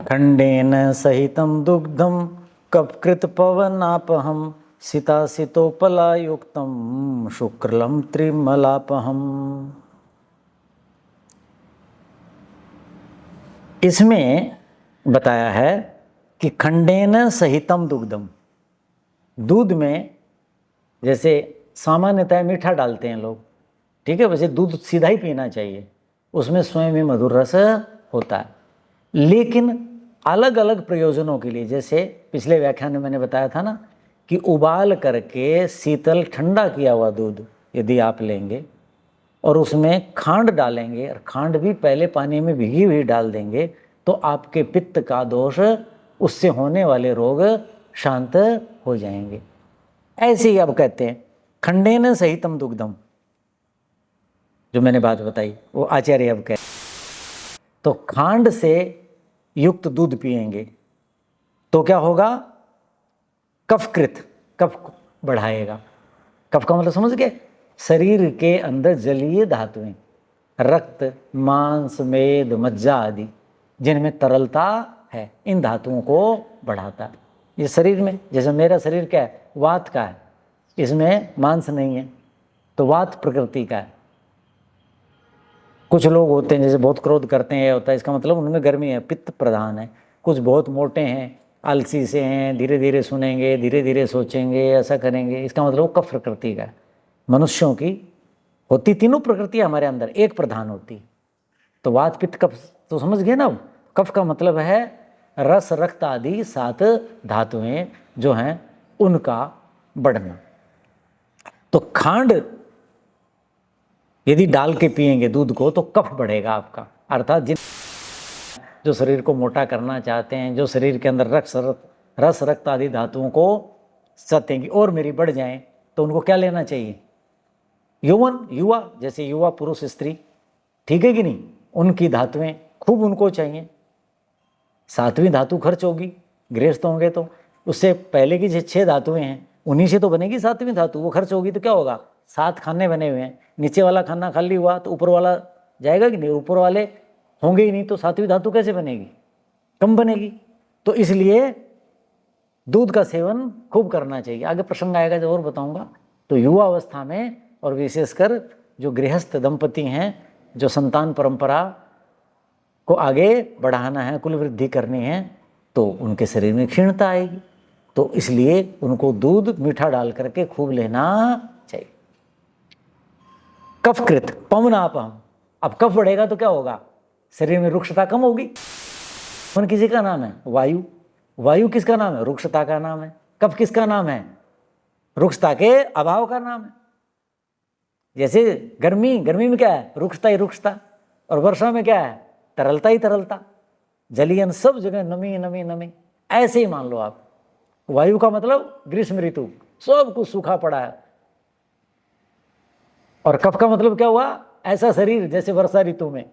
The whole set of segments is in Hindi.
खंडेन सहितं दुग्धं कपकृत पवनापहं सितासितोपलायुक्तं शुक्लं त्रिमलापहम्। इसमें बताया है कि खंडेन सहितम दुग्धम, दूध में जैसे सामान्यतः मीठा डालते हैं लोग, ठीक है, वैसे दूध सीधा ही पीना चाहिए, उसमें स्वयं ही मधुर रस होता है। लेकिन अलग अलग प्रयोजनों के लिए, जैसे पिछले व्याख्यान में मैंने बताया था ना कि उबाल करके शीतल ठंडा किया हुआ दूध यदि आप लेंगे और उसमें खांड डालेंगे और खांड भी पहले पानी में भिगी हुई डाल देंगे तो आपके पित्त का दोष, उससे होने वाले रोग शांत हो जाएंगे। ऐसे ही अब कहते हैं खंडेन सहितम दुग्धम, जो मैंने बात बताई वो आचार्य अब कहते, तो खांड से युक्त दूध पिएंगे तो क्या होगा, कफकृत, कफ बढ़ाएगा। कफ का मतलब समझ गए, शरीर के अंदर जलीय धातुएं, रक्त, मांस, मेद, मज्जा आदि जिनमें तरलता है, इन धातुओं को बढ़ाता है। ये शरीर में, जैसे मेरा शरीर क्या है, वात का है, इसमें मांस नहीं है तो वात प्रकृति का है। कुछ लोग होते हैं जैसे बहुत क्रोध करते हैं, होता है इसका मतलब उनमें गर्मी है, पित्त प्रधान है। कुछ बहुत मोटे हैं, आलसी से हैं, धीरे धीरे सुनेंगे, धीरे धीरे सोचेंगे, ऐसा करेंगे, इसका मतलब वो कफ प्रकृति का है। मनुष्यों की होती तीनों प्रकृतियां हमारे अंदर, एक प्रधान होती, तो वात पित्त कफ तो समझ गए ना। कफ का मतलब है रस, रक्त आदि 7 धातुएं जो हैं उनका बढ़ना। तो खांड यदि डाल के पिएंगे दूध को तो कफ बढ़ेगा आपका, अर्थात जिन जो शरीर को मोटा करना चाहते हैं, जो शरीर के अंदर रस रक्त आदि धातुओं को चाहते हैं कि और मेरी बढ़ जाएं, तो उनको क्या लेना चाहिए, यौवन, युवा, जैसे युवा पुरुष स्त्री, ठीक है कि नहीं, उनकी धातुएं खूब उनको चाहिए। 7वीं धातु खर्च होगी, गृहस्थ होंगे तो उससे पहले की जो 6 धातुएं हैं उन्हीं से तो बनेगी 7वीं धातु, वो खर्च होगी तो क्या होगा, 7 खाने बने हुए हैं, नीचे वाला खाना खाली हुआ तो ऊपर वाला जाएगा कि नहीं, ऊपर वाले होंगे ही नहीं तो 7वीं धातु कैसे बनेगी, कम बनेगी। तो इसलिए दूध का सेवन खूब करना चाहिए। आगे प्रसंग आएगा जब और बताऊंगा। तो युवा अवस्था में और विशेषकर जो गृहस्थ दंपति हैं, जो संतान परंपरा को आगे बढ़ाना है, कुल वृद्धि करनी है, तो उनके शरीर में क्षीणता आएगी, तो इसलिए उनको दूध मीठा डाल करके खूब लेना चाहिए। कफकृत पवनापहम, अब कफ बढ़ेगा तो क्या होगा, शरीर में रुक्षता कम होगी। कौन किसी का नाम है, वायु, वायु किसका नाम है, रुक्षता का नाम है। कफ किसका नाम है, रुक्षता के अभाव का नाम है। जैसे गर्मी, गर्मी में क्या है, रुक्षता ही रुक्षता, और वर्षा में क्या है, तरलता ही तरलता, जलियन, सब जगह नमी नमी नमी। ऐसे ही मान लो आप, वायु का मतलब ग्रीष्म ऋतु, सब कुछ सूखा पड़ा है, और कफ का मतलब क्या हुआ, ऐसा शरीर जैसे वर्षा ऋतु में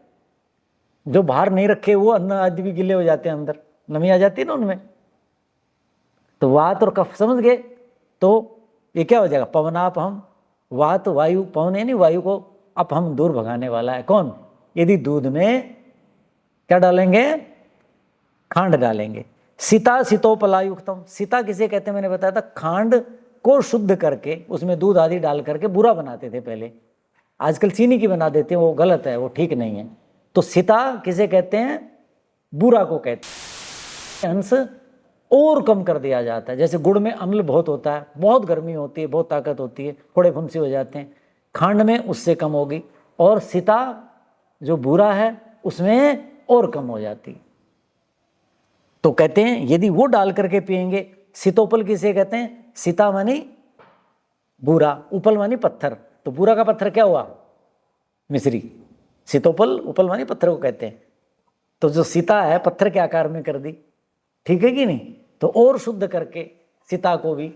जो बाहर नहीं रखे वो अन्न आदि भी गिले हो जाते हैं, अंदर नमी आ जाती है ना उनमें। तो वात और कफ समझ गए, तो ये क्या हो जाएगा, पवनापहम, वात वायु, पवन यानी वायु को अपहम दूर भगाने वाला है कौन, यदि दूध में क्या डालेंगे, खांड डालेंगे। सीता सितोपलायुक्तम, सीता किसे कहते हैं मैंने बताया था, खांड को शुद्ध करके उसमें दूध आदि डाल करके बुरा बनाते थे पहले, आजकल चीनी की बना देते हैं, वो गलत है, वो ठीक नहीं है। तो सीता किसे कहते हैं, बुरा को कहते हैं। अंश और कम कर दिया जाता है, जैसे गुड़ में अम्ल बहुत होता है, बहुत गर्मी होती है, बहुत ताकत होती है, फोड़े फुंसी हो जाते हैं, खांड में उससे कम होगी, और सीता जो बुरा है उसमें और कम हो जाती। तो कहते हैं यदि वो डाल करके पिएंगे, सीतोपल किसे कहते हैं, सीता मानी बुरा, उपल मानी पत्थर, तो बुरा का पत्थर क्या हुआ, मिश्री, सीतोपल उपल मानी पत्थर को कहते हैं। तो जो सीता है पत्थर के आकार में कर दी, ठीक है कि नहीं, तो और शुद्ध करके सीता को भी,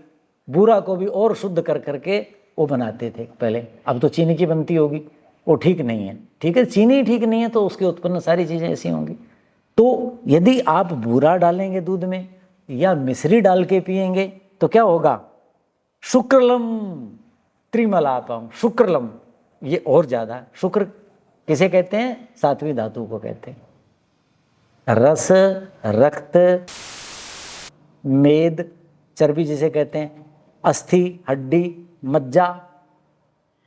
बुरा को भी और शुद्ध कर करके वो बनाते थे पहले। अब तो चीनी की बनती होगी, वो ठीक नहीं है, ठीक है, चीनी ठीक नहीं है तो उसके उत्पन्न सारी चीज़ें ऐसी होंगी। तो यदि आप बूरा डालेंगे दूध में या मिश्री डाल के पिएंगे तो क्या होगा, शुक्रलम त्रिमलापम, शुक्रलम, ये और ज़्यादा, शुक्र किसे कहते हैं, 7वीं धातु को कहते हैं। रस, रक्त, मेद, चर्बी जिसे कहते हैं, अस्थि, हड्डी, मज्जा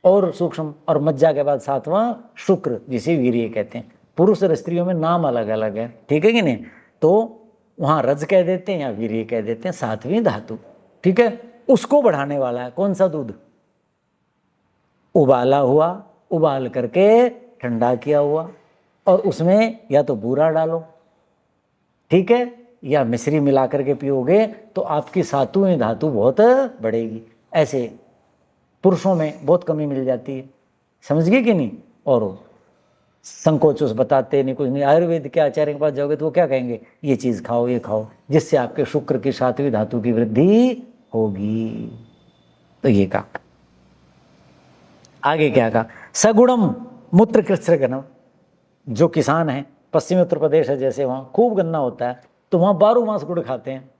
और सूक्ष्म, और मज्जा के बाद सातवां शुक्र जिसे वीर्य कहते हैं। पुरुष और स्त्रियों में नाम अलग अलग है, ठीक है कि नहीं? तो वहाँ रज कह देते हैं या वीर्य कह देते हैं, सातवीं धातु, ठीक है। उसको बढ़ाने वाला है कौन सा दूध? उबाला हुआ, उबाल करके ठंडा किया हुआ, और उसमें या तो बूरा डालो, ठीक है, या मिश्री मिला करके पियोगे तो आपकी सातवीं धातु बहुत बढ़ेगी। ऐसे पुरुषों में बहुत कमी मिल जाती है, समझ गए कि नहीं? और संकोच उस बताते नहीं, कुछ नहीं। आयुर्वेद के आचार्य के पास जाओगे तो वो क्या कहेंगे? ये चीज़ खाओ, ये खाओ, जिससे आपके शुक्र की सातवीं धातु की वृद्धि होगी। तो ये कहा। आगे क्या कहा? सगुणम मूत्र कृच्छ्रघनम। जो किसान है, पश्चिमी उत्तर प्रदेश है जैसे, वहाँ खूब गन्ना होता है, तो वहाँ 12 मास गुड़ खाते हैं,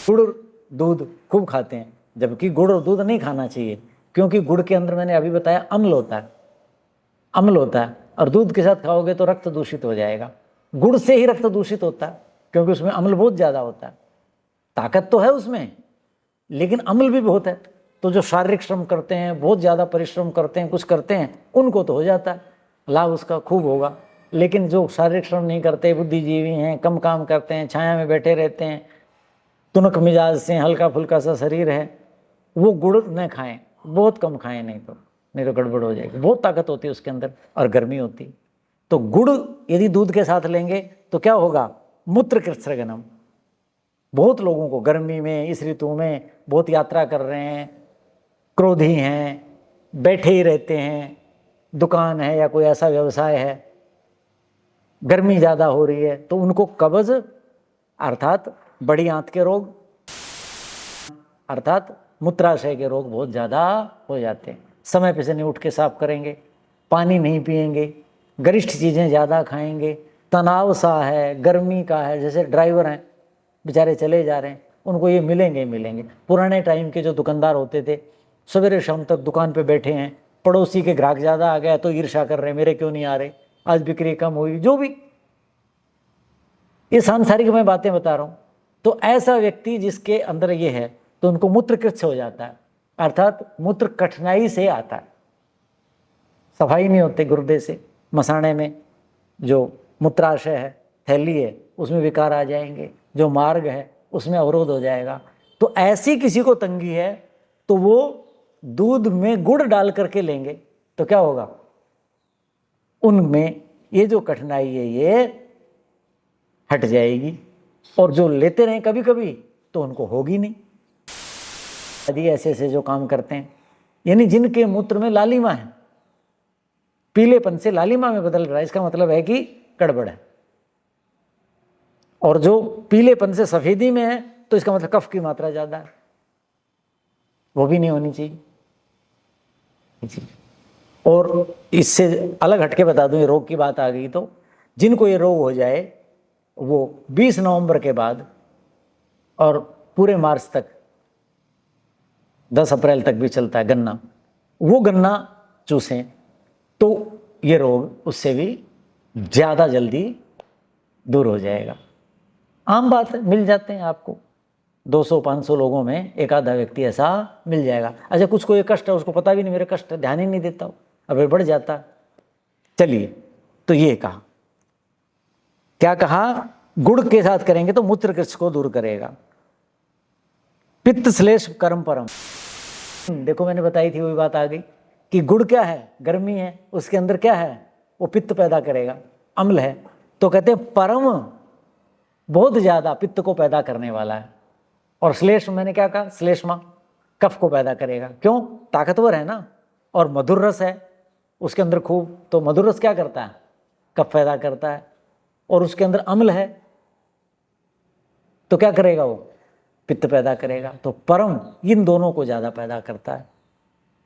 गुड़ दूध खूब खाते हैं। जबकि गुड़ और दूध नहीं खाना चाहिए, क्योंकि गुड़ के अंदर मैंने अभी बताया अम्ल होता है, अम्ल होता है, और दूध के साथ खाओगे तो रक्त दूषित हो जाएगा। गुड़ से ही रक्त दूषित होता है, क्योंकि उसमें अम्ल बहुत ज़्यादा होता है। ताकत तो है उसमें, लेकिन अम्ल भी बहुत है। तो जो शारीरिक श्रम करते हैं, बहुत ज़्यादा परिश्रम करते हैं, कुछ करते हैं, उनको तो हो जाता है, लाभ उसका खूब होगा। लेकिन जो शारीरिक श्रम नहीं करते, बुद्धिजीवी हैं, कम काम करते हैं, छाया में बैठे रहते हैं, तुनक मिजाज से, हल्का फुल्का सा शरीर है, वो गुड़ न खाएं, बहुत कम खाएं, नहीं तो गड़बड़ हो जाएगी। बहुत ताकत होती है उसके अंदर और गर्मी होती। तो गुड़ यदि दूध के साथ लेंगे तो क्या होगा? मूत्र कृच्छ्रघनम। बहुत लोगों को गर्मी में, इस ऋतु में, बहुत यात्रा कर रहे हैं, क्रोधी हैं, बैठे ही रहते हैं, दुकान है या कोई ऐसा व्यवसाय है, गर्मी ज़्यादा हो रही है, तो उनको कब्ज अर्थात बड़ी आंत के रोग अर्थात मूत्राशय के रोग बहुत ज़्यादा हो जाते हैं। समय पे से नहीं उठ के साफ करेंगे, पानी नहीं पिएंगे, गरिष्ठ चीज़ें ज़्यादा खाएंगे, तनाव सा है, गर्मी का है, जैसे ड्राइवर हैं बेचारे चले जा रहे हैं, उनको ये मिलेंगे। पुराने टाइम के जो दुकानदार होते थे, सवेरे शाम तक दुकान पे बैठे हैं, पड़ोसी के ग्राहक ज़्यादा आ गया तो ईर्ष्या कर रहे हैं, मेरे क्यों नहीं आ रहे, आज बिक्री कम हुई, जो भी ये सांसारिक मैं बातें बता रहा हूँ। तो ऐसा व्यक्ति जिसके अंदर ये है तो उनको मूत्रकृच्छ हो जाता है, अर्थात मूत्र कठिनाई से आता है, सफाई नहीं होते गुर्दे से, मसाने में जो मूत्राशय है, थैली है, उसमें विकार आ जाएंगे, जो मार्ग है उसमें अवरोध हो जाएगा। तो ऐसी किसी को तंगी है तो वो दूध में गुड़ डाल करके लेंगे तो क्या होगा? उनमें ये जो कठिनाई है ये हट जाएगी, और जो लेते रहें कभी कभी तो उनको होगी नहीं। यदि ऐसे ऐसे जो काम करते हैं, यानी जिनके मूत्र में लालिमा है, पीलेपन से लालिमा में बदल रहा है, इसका मतलब है कि गड़बड़ है। और जो पीलेपन से सफेदी में है तो इसका मतलब कफ की मात्रा ज़्यादा है, वो भी नहीं होनी चाहिए। और इससे अलग हटके बता दूं, ये रोग की बात आ गई तो जिनको ये रोग हो जाए वो 20 नवंबर के बाद और पूरे मार्च तक, 10 अप्रैल तक भी चलता है गन्ना, वो गन्ना चूसें तो ये रोग उससे भी ज़्यादा जल्दी दूर हो जाएगा। आम बात है, मिल जाते हैं आपको 200-500 लोगों में एक आधा व्यक्ति ऐसा मिल जाएगा। अच्छा, कुछ को ये कष्ट है, उसको पता भी नहीं मेरे कष्ट है, ध्यान ही नहीं देता, अब बढ़ जाता। चलिए, तो ये कहा, क्या कहा? गुड़ के साथ करेंगे तो मूत्र कृच्छ को दूर करेगा। पित्त श्लेष कर्म परम, देखो मैंने बताई थी वही बात आ गई कि गुड़ क्या है? गर्मी है, उसके अंदर क्या है? वो पित्त पैदा करेगा, अम्ल है, तो कहते हैं परम बहुत ज्यादा पित्त को पैदा करने वाला है। और श्लेष मैंने क्या कहा? श्लेष्मा कफ को पैदा करेगा, क्यों? ताकतवर है ना, और मधुर रस है उसके अंदर खूब, तो मधुर रस क्या करता है? कफ पैदा करता है। और उसके अंदर अम्ल है तो क्या करेगा? वो पित्त पैदा करेगा। तो परम इन दोनों को ज़्यादा पैदा करता है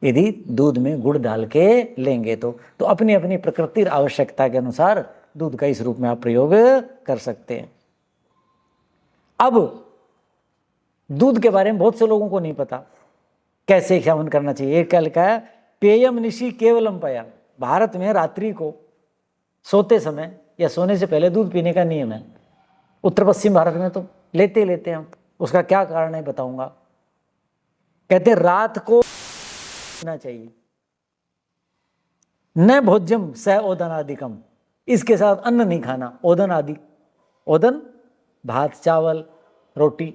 यदि दूध में गुड़ डाल के लेंगे तो अपनी अपनी प्रकृति आवश्यकता के अनुसार दूध का इस रूप में आप प्रयोग कर सकते हैं। अब दूध के बारे में बहुत से लोगों को नहीं पता कैसे सेवन करना चाहिए। एक क्या लिखा है? पेयम निशि केवलम पया। भारत में रात्रि को सोते समय या सोने से पहले दूध पीने का नियम है। उत्तर पश्चिम भारत में तो लेते हैं हम। उसका क्या कारण है बताऊंगा। कहते रात को पीना चाहिए। न भोज्यम स ओदनादिकम, इसके साथ अन्न नहीं खाना। ओदन आदि, ओदन भात चावल रोटी,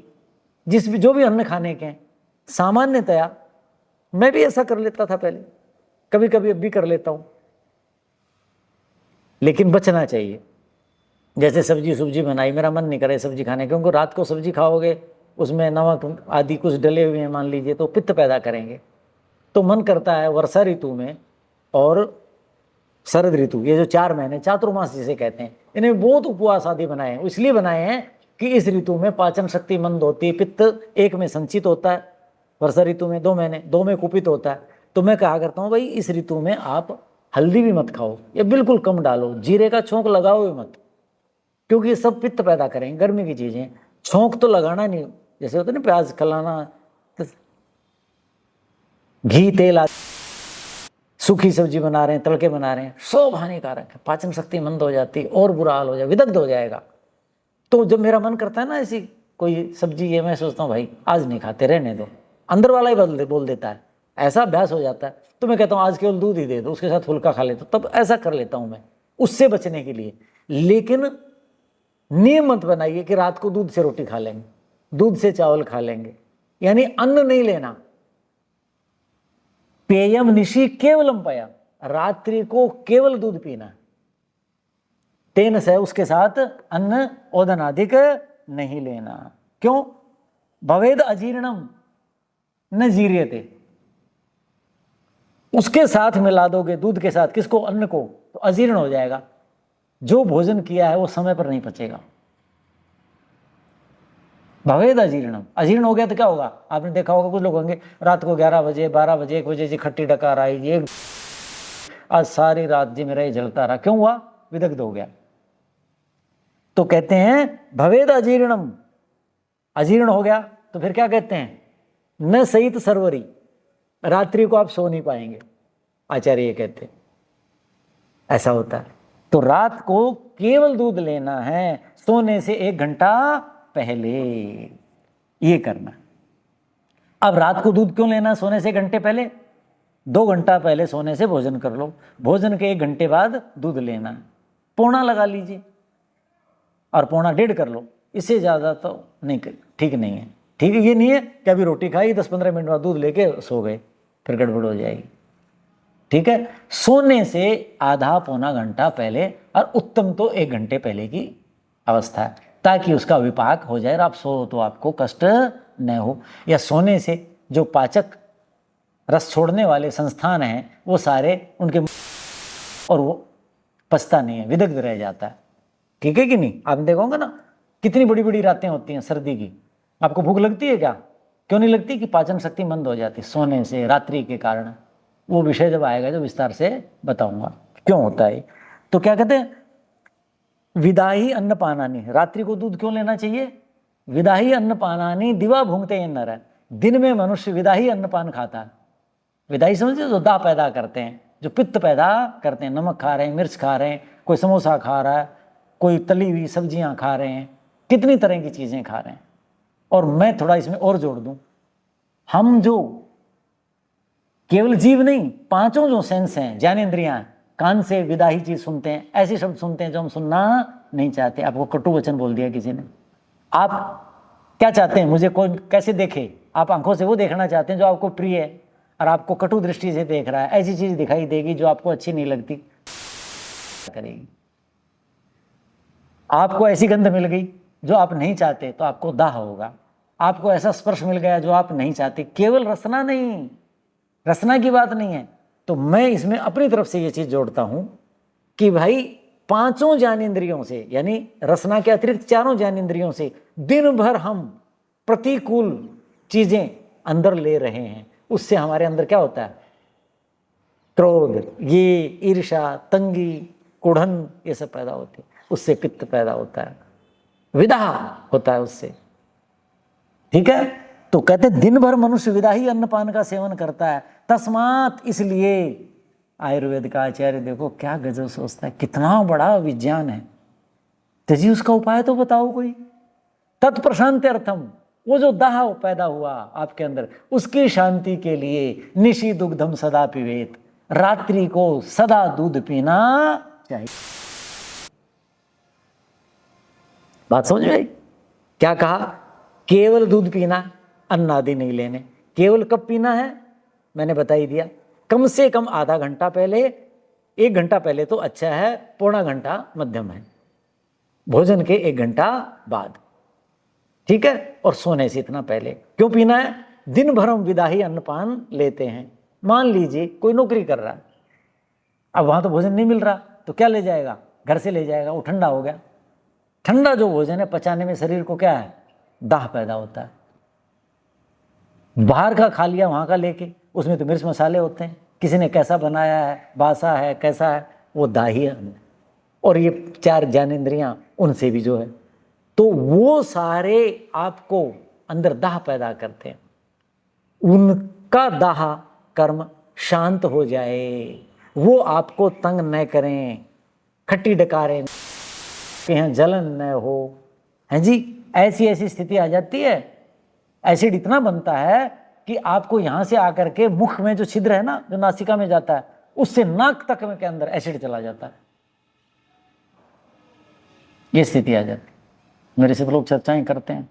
जो भी अन्न खाने के हैं। सामान्यतया मैं भी ऐसा कर लेता था पहले, कभी कभी अब भी कर लेता हूं, लेकिन बचना चाहिए। जैसे सब्जी बनाई, मेरा मन नहीं करे सब्जी खाने, क्योंकि रात को सब्जी खाओगे उसमें नमक आदि कुछ डले हुए हैं मान लीजिए, तो पित्त पैदा करेंगे। तो मन करता है वर्षा ऋतु में और शरद ऋतु, ये जो 4 महीने चातुर्मास जिसे कहते हैं, इन्हें बहुत उपवास आदि बनाए हैं। इसलिए बनाए हैं कि इस ऋतु में पाचन शक्ति मंद होती है, पित्त एक में संचित होता है, वर्षा ऋतु में 2 महीने, 2 में कुपित होता है। तो मैं कहा करता हूँ भाई इस ऋतु में आप हल्दी भी मत खाओ या बिल्कुल कम डालो, जीरे का छोंक लगाओ मत, क्योंकि ये सब पित्त पैदा करेंगे, गर्मी की चीजें। छोंक तो लगाना नहीं, जैसे होता है ना प्याज खलाना, घी तेल आदि, सूखी सब्जी बना रहे हैं, तड़के बना रहे हैं, सब हानिकारक है, पाचन शक्ति मंद हो जाती है और बुरा हाल हो जाए, विदग्ध हो जाएगा। तो जब मेरा मन करता है ना ऐसी कोई सब्जी, ये मैं सोचता हूँ भाई आज नहीं खाते, रहने दो, अंदर वाला ही बोल देता है, ऐसा अभ्यास हो जाता है। तो मैं कहता हूँ आज केवल दूध ही दे दो, उसके साथ फुल्का खा लेता हूँ, तब ऐसा कर लेता हूँ मैं उससे बचने के लिए। लेकिन नियम मत बनाइए कि रात को दूध से रोटी खा लेंगे, दूध से चावल खा लेंगे, यानी अन्न नहीं लेना। पेयम निशि केवलम पया, रात्रि को केवल दूध पीना, तेन से उसके साथ अन्न ओदन अधिक नहीं लेना। क्यों? भवेद अजीर्णम न जीर्यते, उसके साथ मिला दोगे दूध के साथ किसको? अन्न को, तो अजीर्ण हो जाएगा। जो भोजन किया है वो समय पर नहीं पचेगा। भवेद अजीर्णम, अजीर्ण हो गया तो क्या होगा? आपने देखा होगा कुछ लोग होंगे रात को 11 बजे 12 बजे 1 बजे जी खट्टी डकार आई जी, आज सारी रात जी मेरा ये जलता रहा। क्यों हुआ? विदग्ध हो गया। तो कहते हैं भवेद अजीर्णम, अजीर्ण हो गया तो फिर क्या कहते हैं? न सहित सर्वरी, रात्रि को आप सो नहीं पाएंगे, आचार्य ये कहते हैं। ऐसा होता है। तो रात को केवल दूध लेना है, सोने से 1 घंटा पहले ये करना। अब रात को दूध क्यों लेना सोने से 1 घंटे पहले? 2 घंटा पहले सोने से भोजन कर लो, भोजन के 1 घंटे बाद दूध लेना, पौना लगा लीजिए और पौना 1.5 कर लो, इससे ज़्यादा तो नहीं, ठीक नहीं है। ठीक है, ये नहीं है कि अभी रोटी खाई 10-15 मिनट बाद दूध लेके सो गए, फिर गड़बड़ हो जाएगी। ठीक है, सोने से आधा पौना घंटा पहले, और उत्तम तो 1 घंटे पहले की अवस्था है, ताकि उसका विपाक हो जाए और आप सो तो आपको कष्ट न हो। या सोने से जो पाचक रस छोड़ने वाले संस्थान हैं वो सारे उनके, और वो पचता नहीं है, विदग्ध रह जाता है। ठीक है कि नहीं? आपने देखा होगा ना कितनी बड़ी बड़ी रातें होती हैं सर्दी की, आपको भूख लगती है क्या? क्यों नहीं लगती? कि पाचन शक्ति मंद हो जाती सोने से, रात्रि के कारण। वो विषय जब आएगा जो विस्तार से बताऊंगा क्यों होता है। तो क्या कहते हैं? विदाही अन्न पानानी, रात्रि को दूध क्यों लेना चाहिए? विदाही अन्न पानानी दिवा भूंगते हैं नर, दिन में मनुष्य विदाही अन्नपान खाता है। विदाही समझते, जो दाह पैदा करते हैं, जो पित्त पैदा करते हैं, नमक खा रहे हैं, मिर्च खा रहे हैं, कोई समोसा खा रहा है, कोई तली हुई सब्जियां खा रहे हैं, कितनी तरह की चीजें खा रहे हैं। और मैं थोड़ा इसमें और जोड़ दूं, हम जो केवल जीव नहीं, 5 जो सेंस हैं, ज्ञानेंद्रियां, कान से विदाही चीज सुनते हैं, ऐसे शब्द सुनते हैं जो हम सुनना नहीं चाहते। आपको कटु वचन बोल दिया किसी ने, आप क्या चाहते हैं? मुझे कौन कैसे देखे? आप आंखों से वो देखना चाहते हैं जो आपको प्रिय है, और आपको कटु दृष्टि से देख रहा है, ऐसी चीज दिखाई देगी जो आपको अच्छी नहीं लगती, करेगी। आपको ऐसी गंध मिल गई जो आप नहीं चाहते तो आपको दाह होगा। आपको ऐसा स्पर्श मिल गया जो आप नहीं चाहते, केवल रसना नहीं, रसना की बात नहीं है। तो मैं इसमें अपनी तरफ से ये चीज जोड़ता हूं कि भाई 5 ज्ञानेंद्रियों से, यानी रसना के अतिरिक्त 4 ज्ञानेंद्रियों से दिन भर हम प्रतिकूल चीजें अंदर ले रहे हैं, उससे हमारे अंदर क्या होता है? क्रोध, ये ईर्ष्या, तंगी, कुढ़न, ये सब पैदा होती है, उससे पित्त पैदा होता है, विदाह होता है उससे। ठीक है, तो कहते दिन भर मनुष्य विदाही अन्नपान का सेवन करता है, तस्मात, इसलिए। आयुर्वेद का आचार्य देखो क्या गजब सोचता है, कितना बड़ा विज्ञान है। तो जी उसका उपाय तो बताओ कोई। तत्प्रशांत्यर्थम, वो जो दाह पैदा हुआ आपके अंदर, उसकी शांति के लिए निशि दुग्धम सदा पिबेत, रात्रि को सदा दूध पीना चाहिए। बात समझ में आई? क्या कहा? केवल दूध पीना, अन्न आदि नहीं लेने। केवल कब पीना है मैंने बता ही दिया, कम से कम आधा घंटा पहले, 1 घंटा पहले तो अच्छा है, पौना घंटा मध्यम है, भोजन के 1 घंटा बाद, ठीक है। और सोने से इतना पहले। क्यों पीना है? दिन भर हम विदाही अन्नपान लेते हैं। मान लीजिए कोई नौकरी कर रहा है, अब वहां तो भोजन नहीं मिल रहा, तो क्या ले जाएगा? घर से ले जाएगा, वो ठंडा हो गया। ठंडा जो भोजन है पचाने में शरीर को क्या है? दाह पैदा होता है। बाहर का खा लिया वहां का लेके, उसमें तो मिर्च मसाले होते हैं, किसी ने कैसा बनाया है, बासा है, कैसा है, वो दाही है। और ये 4 ज्ञानेंद्रियां, उनसे भी जो है, तो वो सारे आपको अंदर दाह पैदा करते हैं। उनका दाह कर्म शांत हो जाए, वो आपको तंग न करें, खट्टी डकारें कि यहाँ जलन न हो, है जी। ऐसी ऐसी स्थिति आ जाती है, एसिड इतना बनता है कि आपको यहां से आकर के मुख में जो छिद्र है ना, जो नासिका में जाता है, उससे नाक तक में के अंदर एसिड चला जाता है। ये स्थिति आ जाती है। मेरे से लोग चर्चाएं करते हैं।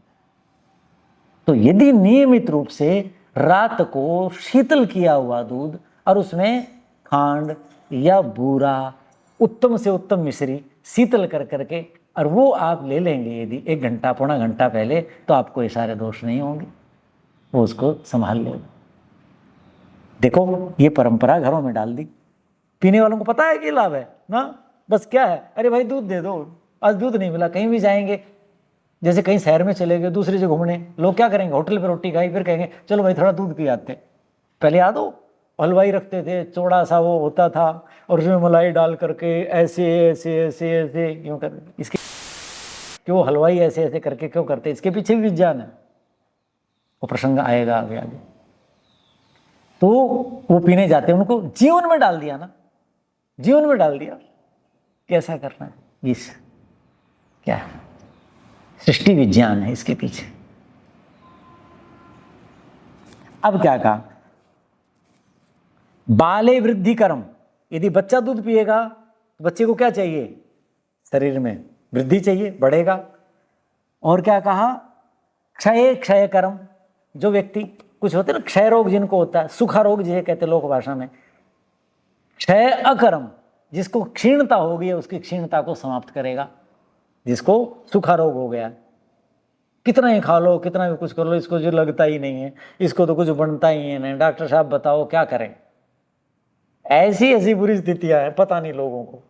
तो यदि नियमित रूप से रात को शीतल किया हुआ दूध और उसमें खांड या बूरा, उत्तम से उत्तम मिश्री शीतल कर करके, और वो आप ले लेंगे यदि 1 घंटा पौना घंटा पहले, तो आपको ये सारे दोष नहीं होंगे, वो उसको संभाल लेगा। देखो ये परंपरा घरों में डाल दी, पीने वालों को पता है कि लाभ है ना, बस क्या है, अरे भाई दूध दे दो, आज दूध नहीं मिला। कहीं भी जाएंगे, जैसे कहीं शहर में चले गए, दूसरी जगह घूमने, लोग क्या करेंगे? होटल पे रोटी खाई, फिर कहेंगे चलो भाई थोड़ा दूध पी आते। पहले याद हो, हलवाई रखते थे, चौड़ा सा वो होता था, और उसमें मलाई डाल करके ऐसे ऐसे ऐसे ऐसे क्यों कर, इसके क्यों हलवाई ऐसे ऐसे करके क्यों करते? इसके पीछे भी विज्ञान है, वो प्रसंग आएगा आगे आगे। तो वो पीने जाते हैं, उनको जीवन में डाल दिया ना, जीवन में डाल दिया। कैसा करना है? इस क्या है? सृष्टि विज्ञान है इसके पीछे। अब क्या कहा? बाले वृद्धि कर्म, यदि बच्चा दूध पिएगा तो बच्चे को क्या चाहिए? शरीर में वृद्धि चाहिए, बढ़ेगा। और क्या कहा? क्षय क्षय कर्म, जो व्यक्ति कुछ होते ना क्षय रोग जिनको होता है, सुखा रोग जिसे कहते लोक भाषा में, क्षय अकर्म, जिसको क्षीणता हो गई है उसकी क्षीणता को समाप्त करेगा। जिसको सुखा रोग हो गया, कितना ही खा लो, कितना भी कुछ कर लो, इसको जो लगता ही नहीं है, इसको तो कुछ बनता ही है नहीं, डॉक्टर साहब बताओ क्या करें। ऐसी ऐसी बुरी स्थितियां हैं, पता नहीं लोगों को।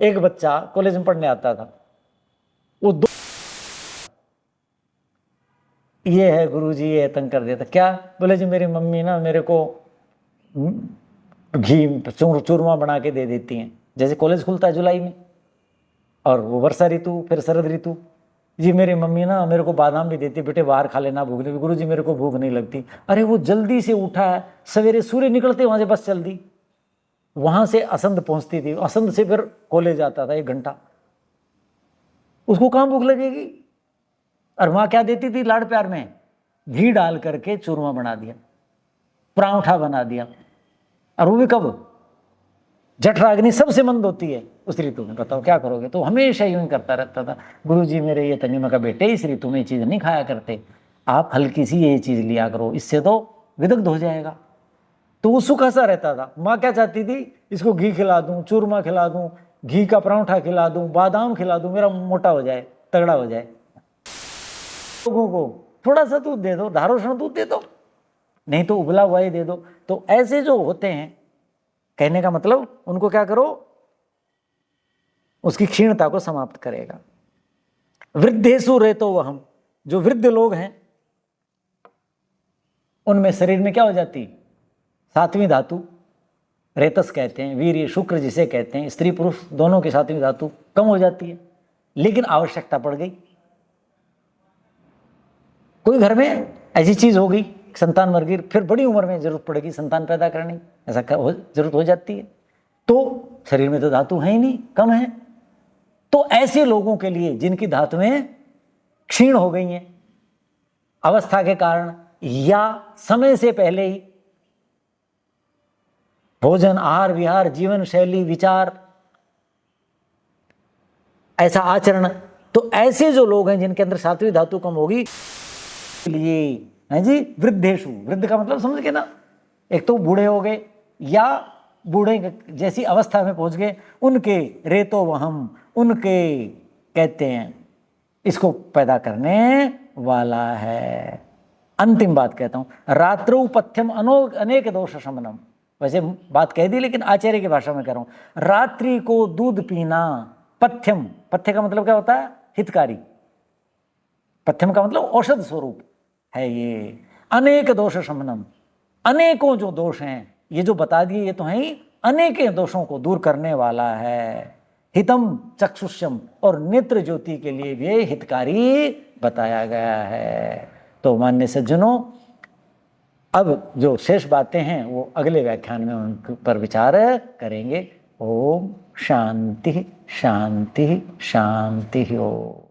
एक बच्चा कॉलेज में पढ़ने आता था, वो ये है गुरुजी, ये तंग कर देता। क्या? बोले जी मेरी मम्मी ना मेरे को घी चूरमा बना के दे देती हैं। जैसे कॉलेज खुलता है जुलाई में, और वो वर्षा ऋतु, फिर शरद ऋतु, जी मेरी मम्मी ना मेरे को बादाम भी देती, बेटे बाहर खा लेना, भूख नहीं। गुरुजी मेरे को भूख नहीं लगती। अरे वो जल्दी से उठा है, सवेरे सूर्य निकलते वहां से बस चल दी, वहां से असंध पहुंचती थी, असंध से फिर कॉलेज आता था 1 घंटा। उसको कहां भूख लगेगी? और वहां क्या देती थी लाड़ प्यार में? घी डाल करके चूरमा बना दिया, परांठा बना दिया। और वो भी कब? जठराग्नि सबसे मंद होती है उस ऋतु में, बताओ क्या करोगे? तो हमेशा यूं ही करता रहता था, गुरुजी मेरे ये तंगी। मैं कहा बेटे इस ऋतु में ये चीज नहीं खाया करते, आप हल्की सी ये चीज लिया करो, इससे तो विदग्ध हो जाएगा। तो वो सूखा सा रहता था। माँ क्या चाहती थी? इसको घी खिला दूं, चूरमा खिला दूं, घी का परांठा खिला दूं, बादाम खिला दूं, मेरा मोटा हो जाए, तगड़ा हो जाए। लोगों को थोड़ा सा दूध दे दो, धारोषण दूध दे दो, नहीं तो उबला हुआ ही दे दो। तो ऐसे जो होते हैं, कहने का मतलब उनको क्या करो? उसकी क्षीणता को समाप्त करेगा। वृद्धेषु रेतो वहम, जो वृद्ध लोग हैं उनमें शरीर में क्या हो जाती? 7वीं धातु रेतस कहते हैं, वीर्य शुक्र जिसे कहते हैं, स्त्री पुरुष दोनों की 7वीं धातु कम हो जाती है। लेकिन आवश्यकता पड़ गई, कोई घर में ऐसी चीज हो गई, संतान मर गई, फिर बड़ी उम्र में जरूरत पड़ेगी संतान पैदा करने, ऐसा जरूरत हो जाती है। तो शरीर में तो धातु है ही नहीं, कम है, तो ऐसे लोगों के लिए जिनकी धातुएं क्षीण हो गई हैं अवस्था के कारण या समय से पहले ही, भोजन, आहार विहार, जीवन शैली, विचार, ऐसा आचरण, तो ऐसे जो लोग हैं जिनके अंदर सात्विक धातु कम होगी, लिए है जी वृद्धेशु, वृद्ध का मतलब समझ गए ना, एक तो बूढ़े हो गए या बूढ़े जैसी अवस्था में पहुंच गए, उनके रेतो वहम, उनके कहते हैं इसको पैदा करने वाला है। अंतिम बात कहता हूं, रात्रौ पथ्यम अनेक दोष शमनम। वैसे बात कह दी लेकिन आचार्य की भाषा में कह रहा हूं। रात्रि को दूध पीना, पथ्यम, पथ्य का मतलब क्या होता है? हितकारी। पथ्यम का मतलब औषध स्वरूप है ये। अनेक दोष शमनम, अनेकों जो दोष हैं ये जो बता दिए, ये तो है ही अनेकों दोषों को दूर करने वाला है। हितम चक्षुष्यम, और नेत्र ज्योति के लिए भी हितकारी बताया गया है। तो मान्य सज्जनों, अब जो शेष बातें हैं वो अगले व्याख्यान में उन पर विचार करेंगे। ओम शांति शांति शांति। ओम।